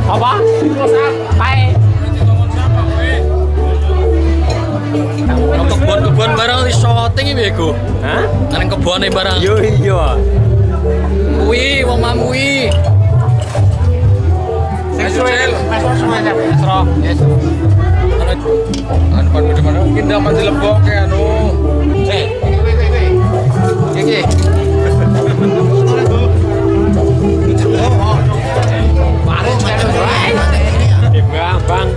Apa? Pai. Kebun barang di shooting iki Go. Hah? Nang kebune barang. Yo iya. Kuwi wong mamui. Seksual. Esro. Yes. Anu pada mana? Kindah mati lebok ke anu. Iki. Bang.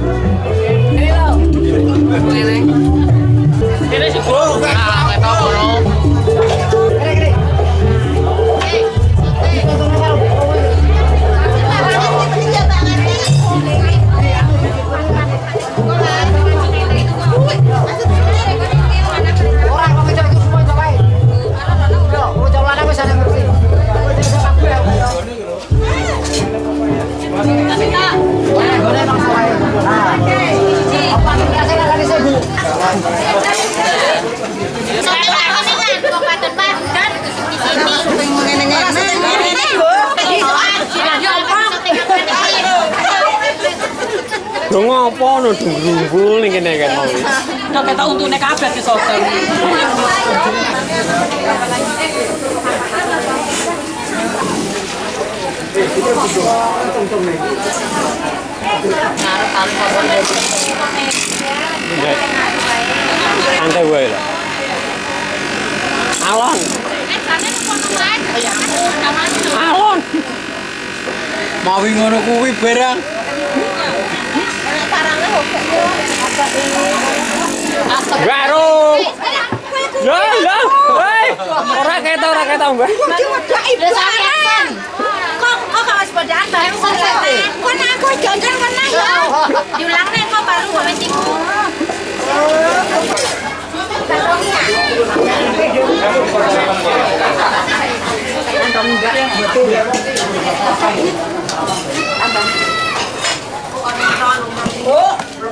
Ini sih bro. Ah, nggak tahu bro. Dong apa no grumbul ning kene kan mau. Dok ketok untune kabeh ke soto. Santai wae lah. Alon. Alon. Mawi ngono kuwi barang. Garo. Lah. Hei. Ora ketok, Mbak. Kok harus padaan baru selesai. Kok aku jajan mana ya? Diulangnya kok baru sampai tiku.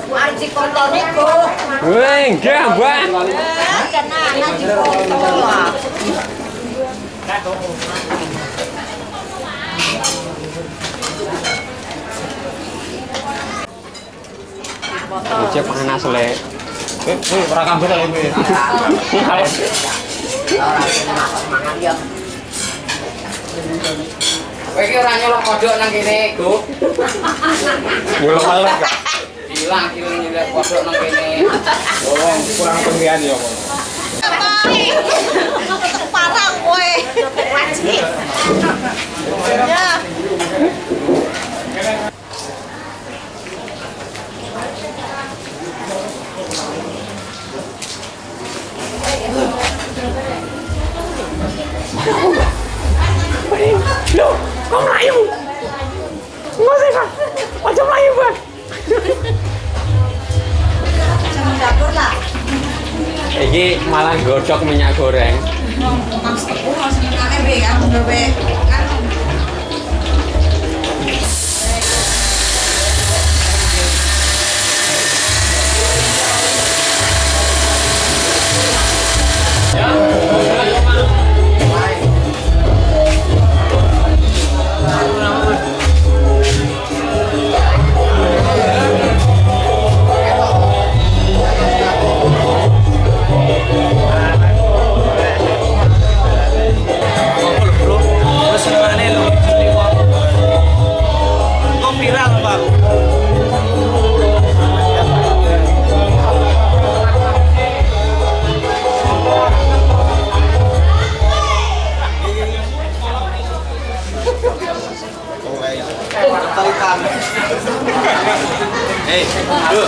Arci kotor niku. Weh, enggak, Mbak. Kena arci kotor. Cek panas le. Ora kabeh lho iki. Kowe iki ora nyolok kodhok nang kene, Go. Nyolok malek gak? Hilang nyolok kodhok nang kene. Oh, kurang penggian ya kok. Parah kowe. Wajib. Ya. Loh, kok melayu? Nggak sih, Pak? Macam melayu, Pak. Jangan dapur lah. Ini malah godok minyak goreng. Hei, Go.